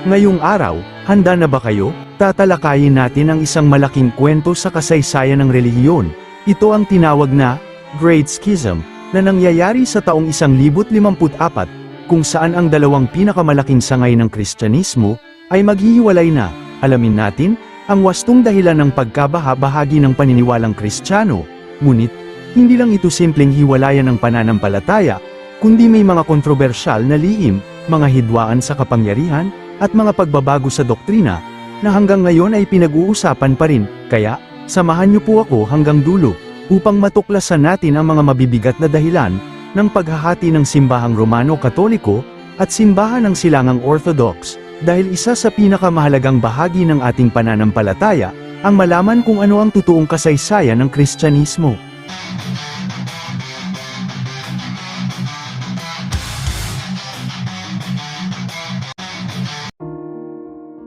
Ngayong araw, handa na ba kayo? Tatalakayin natin ang isang malaking kwento sa kasaysayan ng relihiyon. Ito ang tinawag na Great Schism, na nangyayari sa taong 1054, kung saan ang dalawang pinakamalaking sangay ng Kristyanismo ay maghihiwalay na. Alamin natin ang wastong dahilan ng pagkabaha-bahagi ng paniniwalang Kristiyano. Ngunit, hindi lang ito simpleng hiwalayan ng pananampalataya, kundi may mga kontrobersyal na lihim, mga hidwaan sa kapangyarihan, at mga pagbabago sa doktrina, na hanggang ngayon ay pinag-uusapan pa rin. Kaya, samahan niyo po ako hanggang dulo, upang matuklasan natin ang mga mabibigat na dahilan, ng paghahati ng simbahang Romano-Katoliko, at simbahan ng silangang Orthodox, dahil isa sa pinakamahalagang bahagi ng ating pananampalataya, ang malaman kung ano ang totoong kasaysayan ng Kristyanismo.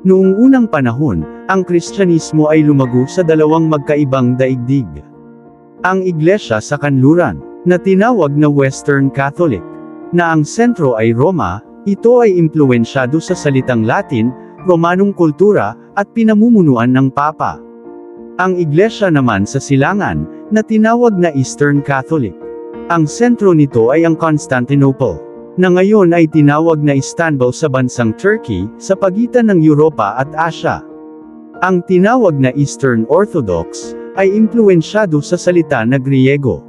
Noong unang panahon, ang Kristyanismo ay lumago sa dalawang magkaibang daigdig. Ang Iglesia sa Kanluran, na tinawag na Western Catholic, na ang sentro ay Roma, ito ay impluwensyado sa salitang Latin, Romanong kultura, at pinamumunuan ng Papa. Ang Iglesia naman sa Silangan, na tinawag na Eastern Catholic. Ang sentro nito ay ang Constantinople, na ngayon ay tinawag na Istanbul sa bansang Turkey, sa pagitan ng Europa at Asia. Ang tinawag na Eastern Orthodox, ay impluwensyado sa salita na Griego,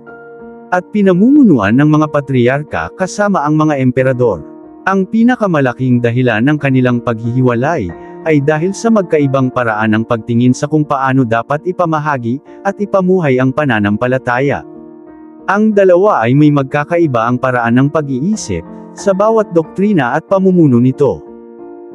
at pinamumunuan ng mga patriarka kasama ang mga emperador. Ang pinakamalaking dahilan ng kanilang paghihiwalay, ay dahil sa magkaibang paraan ng pagtingin sa kung paano dapat ipamahagi, at ipamuhay ang pananampalataya. Ang dalawa ay may magkakaiba ang paraan ng pag-iisip, sa bawat doktrina at pamumuno nito.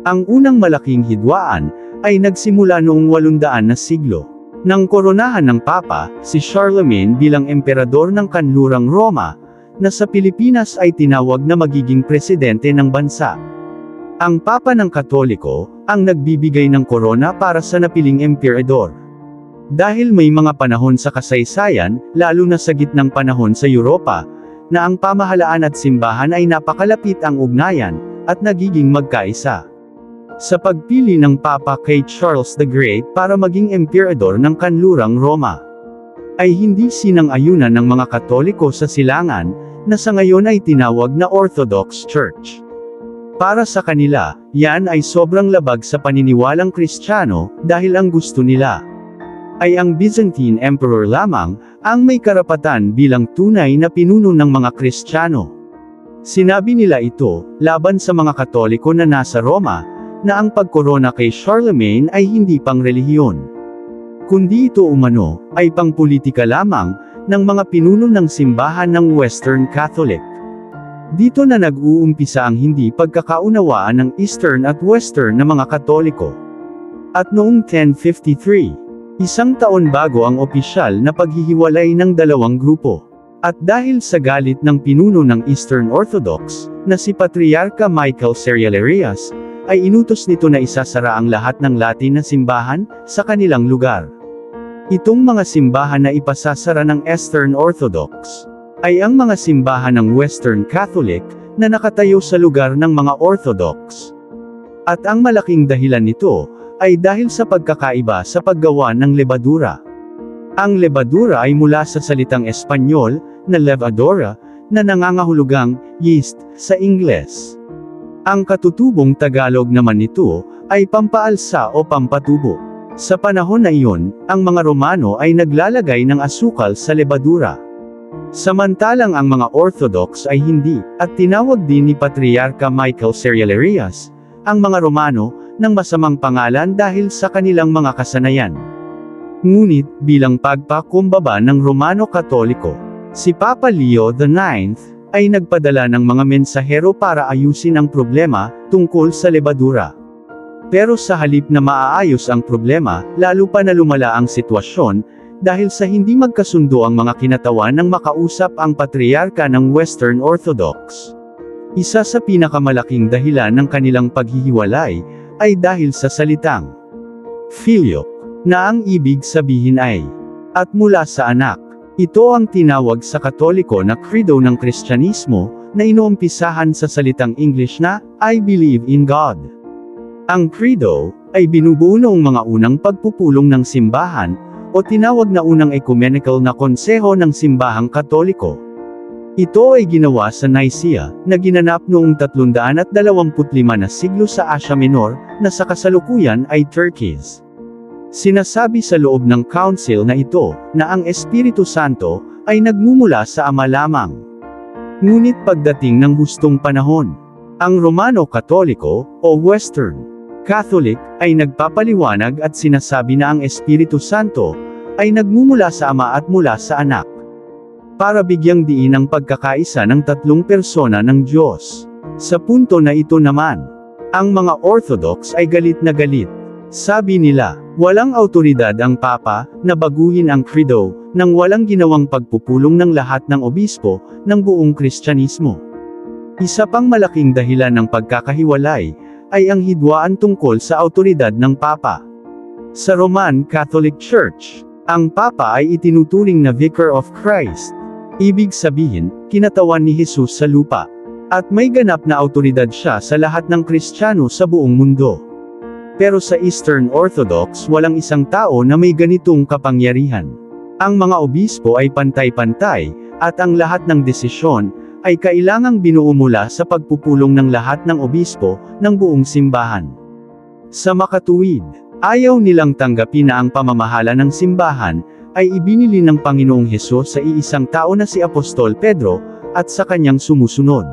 Ang unang malaking hidwaan, ay nagsimula noong 800 na siglo, nang koronahan ng Papa, si Charlemagne bilang emperador ng Kanlurang Roma, na sa Pilipinas ay tinawag na magiging presidente ng bansa. Ang Papa ng Katoliko, ang nagbibigay ng korona para sa napiling emperador. Dahil may mga panahon sa kasaysayan, lalo na sa gitnang panahon sa Europa, na ang pamahalaan at simbahan ay napakalapit ang ugnayan, at nagiging magkaisa. Sa pagpili ng Papa kay Charles the Great para maging emperador ng Kanlurang Roma, ay hindi sinang-ayunan ng mga Katoliko sa Silangan, na sa ngayon ay tinawag na Orthodox Church. Para sa kanila, yan ay sobrang labag sa paniniwalang Kristiyano, dahil ang gusto nila ay ang Byzantine Emperor lamang, ang may karapatan bilang tunay na pinuno ng mga Kristiyano. Sinabi nila ito, laban sa mga Katoliko na nasa Roma, na ang pagkorona kay Charlemagne ay hindi pang relihiyon, kundi ito umano, ay pangpolitika lamang, ng mga pinuno ng simbahan ng Western Catholic. Dito na nag-uumpisa ang hindi pagkakaunawaan ng Eastern at Western na mga Katoliko. At noong 1053, isang taon bago ang opisyal na paghihiwalay ng dalawang grupo. At dahil sa galit ng pinuno ng Eastern Orthodox, na si Patriarka Michael Cerularius, ay inutos nito na isasara ang lahat ng Latin na simbahan, sa kanilang lugar. Itong mga simbahan na ipasasara ng Eastern Orthodox, ay ang mga simbahan ng Western Catholic, na nakatayo sa lugar ng mga Orthodox. At ang malaking dahilan nito, ay dahil sa pagkakaiba sa paggawa ng lebadura. Ang lebadura ay mula sa salitang Espanyol, na levadura, na nangangahulugang yeast sa Ingles. Ang katutubong Tagalog naman nito, ay pampaalsa o pampatubo. Sa panahon na iyon, ang mga Romano ay naglalagay ng asukal sa lebadura. Samantalang ang mga Orthodox ay hindi, at tinawag din ni Patriarka Michael Cerularius, ang mga Romano, ng masamang pangalan dahil sa kanilang mga kasanayan. Ngunit, bilang pagpakumbaba ng Romano-Katoliko, si Papa Leo IX, ay nagpadala ng mga mensahero para ayusin ang problema, tungkol sa lebadura. Pero sa halip na maaayos ang problema, lalo pa na lumala ang sitwasyon, dahil sa hindi magkasundo ang mga kinatawan ng makausap ang patriarka ng Western Orthodox. Isa sa pinakamalaking dahilan ng kanilang paghihiwalay, ay dahil sa salitang filioque, na ang ibig sabihin ay at mula sa anak. Ito ang tinawag sa Katoliko na credo ng Kristyanismo, na inuumpisahan sa salitang English na I believe in God. Ang credo ay binubuo noong mga unang pagpupulong ng simbahan, o tinawag na unang ecumenical na konseho ng simbahang Katoliko. Ito ay ginawa sa Nicaea, na ginanap noong 325 na siglo sa Asia Minor, na sa kasalukuyan ay Turkeys. Sinasabi sa loob ng council na ito, na ang Espiritu Santo ay nagmumula sa Ama lamang. Ngunit pagdating ng hustong panahon, ang Romano Katoliko, o Western Catholic, ay nagpapaliwanag at sinasabi na ang Espiritu Santo ay nagmumula sa Ama at mula sa Anak, para bigyang diin ang pagkakaisa ng tatlong persona ng Diyos. Sa punto na ito naman, ang mga Orthodox ay galit na galit. Sabi nila, walang awtoridad ang Papa na baguhin ang credo nang walang ginawang pagpupulong ng lahat ng obispo ng buong Kristyanismo. Isa pang malaking dahilan ng pagkakahiwalay ay ang hidwaan tungkol sa awtoridad ng Papa. Sa Roman Catholic Church, ang Papa ay itinuturing na Vicar of Christ. Ibig sabihin, kinatawan ni Jesus sa lupa. At may ganap na awtoridad siya sa lahat ng Kristiyano sa buong mundo. Pero sa Eastern Orthodox walang isang tao na may ganitong kapangyarihan. Ang mga obispo ay pantay-pantay, at ang lahat ng desisyon ay kailangang binuo mula sa pagpupulong ng lahat ng obispo ng buong simbahan. Sa makatuwid, ayaw nilang tanggapin na ang pamamahala ng simbahan ay ibinili ng Panginoong Hesus sa iisang tao na si Apostol Pedro, at sa kanyang sumusunod.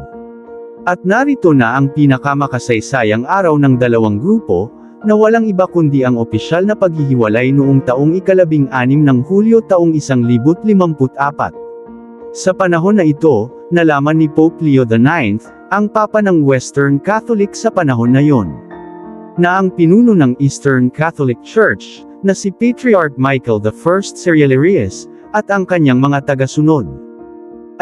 At narito na ang pinakamakasaysayang araw ng dalawang grupo, na walang iba kundi ang opisyal na paghihiwalay noong taong 16 ng Hulyo taong 1054. Sa panahon na ito, nalaman ni Pope Leo IX, ang Papa ng Western Catholic sa panahon na yon, na ang pinuno ng Eastern Catholic Church, na si Patriarch Michael I Cerularius, at ang kanyang mga tagasunod,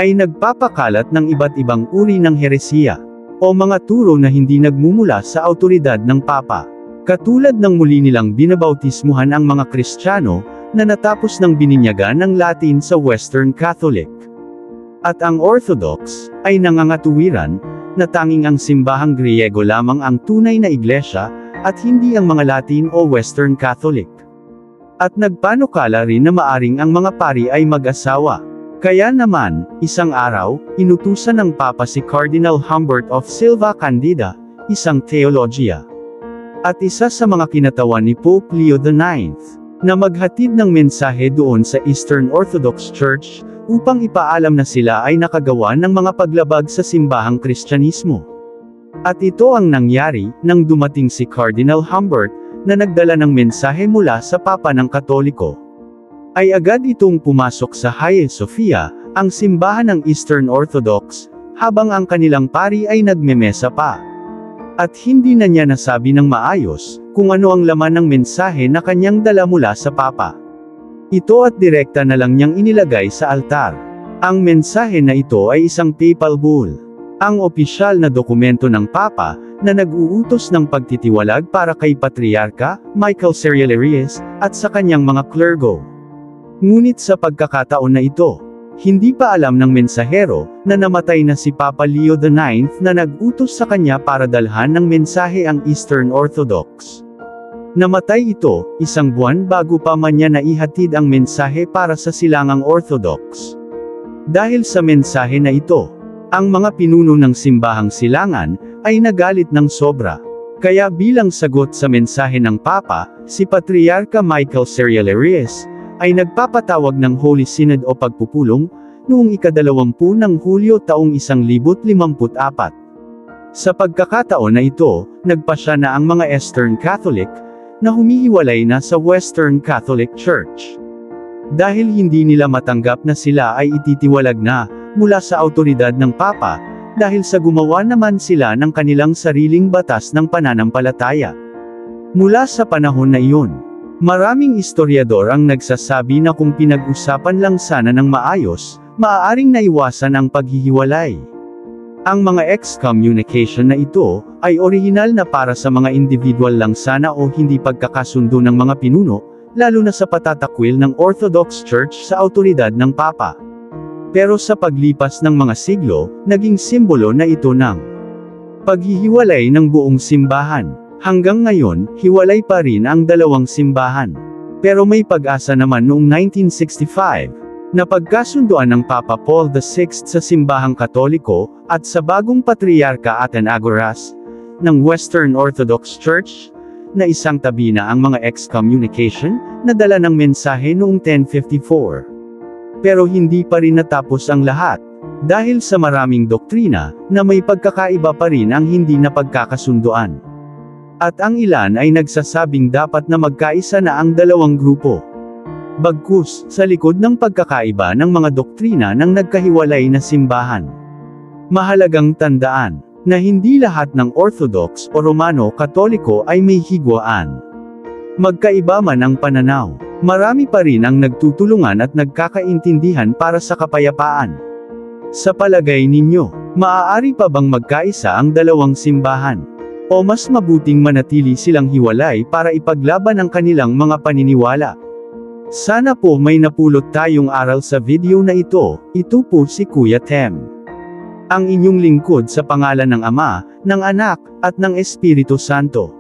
ay nagpapakalat ng iba't ibang uri ng heresiya, o mga turo na hindi nagmumula sa awtoridad ng Papa. Katulad ng muli nilang binabautismuhan ang mga Kristiyano, na natapos ng bininyagan ng Latin sa Western Catholic. At ang Orthodox, ay nangangatuwiran, na tanging ang simbahang Griego lamang ang tunay na iglesia, at hindi ang mga Latin o Western Catholic. At nagpanukala rin na maaring ang mga pari ay mag-asawa. Kaya naman, isang araw, inutusan ng Papa si Cardinal Humbert of Silva Candida, isang teologya, at isa sa mga kinatawan ni Pope Leo IX, na maghatid ng mensahe doon sa Eastern Orthodox Church, upang ipaalam na sila ay nakagawa ng mga paglabag sa simbahang Kristyanismo. At ito ang nangyari, nang dumating si Cardinal Humbert, na nagdala ng mensahe mula sa Papa ng Katoliko. Ay agad itong pumasok sa Hagia Sophia, ang simbahan ng Eastern Orthodox, habang ang kanilang pari ay nagmemesa pa. At hindi na niya nasabi ng maayos, kung ano ang laman ng mensahe na kanyang dala mula sa Papa. Ito at direkta na lang niyang inilagay sa altar. Ang mensahe na ito ay isang papal bull, ang opisyal na dokumento ng Papa, na nag-uutos ng pagtitiwalag para kay Patriarka Michael Cerularius, at sa kanyang mga clergo. Ngunit sa pagkakataon na ito, hindi pa alam ng mensahero, na namatay na si Papa Leo IX na nag-utos sa kanya para dalhan ng mensahe ang Eastern Orthodox. Namatay ito, isang buwan bago pa man niya naihatid ang mensahe para sa silangang Orthodox. Dahil sa mensahe na ito, ang mga pinuno ng simbahang silangan, ay nagalit ng sobra. Kaya bilang sagot sa mensahe ng Papa, si Patriarka Michael Cerularius, ay nagpapatawag ng Holy Synod o pagpupulong, noong 20 ng Hulyo taong 1054. Sa pagkakataon na ito, nagpasya na ang mga Eastern Catholic, na humihiwalay na sa Western Catholic Church. Dahil hindi nila matanggap na sila ay ititiwalag na, mula sa awtoridad ng Papa, dahil sa gumawa naman sila ng kanilang sariling batas ng pananampalataya. Mula sa panahon na iyon, maraming historiador ang nagsasabi na kung pinag-usapan lang sana ng maayos, maaaring naiwasan ang paghihiwalay. Ang mga excommunication na ito, ay orihinal na para sa mga individual lang sana o hindi pagkakasundo ng mga pinuno, lalo na sa patatakwil ng Orthodox Church sa awtoridad ng Papa. Pero sa paglipas ng mga siglo, naging simbolo na ito ng paghihiwalay ng buong simbahan. Hanggang ngayon, hiwalay pa rin ang dalawang simbahan. Pero may pag-asa naman noong 1965, na pagkasunduan ng Papa Paul VI sa simbahang Katoliko, at sa bagong Patriarka Athenagoras, ng Western Orthodox Church, na isang tabi na ang mga excommunication, na dala ng mensahe noong 1054. Pero hindi pa rin natapos ang lahat, dahil sa maraming doktrina, na may pagkakaiba pa rin ang hindi napagkakasunduan. At ang ilan ay nagsasabing dapat na magkaisa na ang dalawang grupo. Bagkus, sa likod ng pagkakaiba ng mga doktrina ng nagkahiwalay na simbahan. Mahalagang tandaan, na hindi lahat ng Orthodox o Romano-Katoliko ay may higwaan. Magkaiba man ang pananaw, marami pa rin ang nagtutulungan at nagkakaintindihan para sa kapayapaan. Sa palagay ninyo, maaari pa bang magkaisa ang dalawang simbahan? O mas mabuting manatili silang hiwalay para ipaglaban ang kanilang mga paniniwala? Sana po may napulot tayong aral sa video na ito. Ito po si Kuya Tem, ang inyong lingkod sa pangalan ng Ama, ng Anak, at ng Espiritu Santo.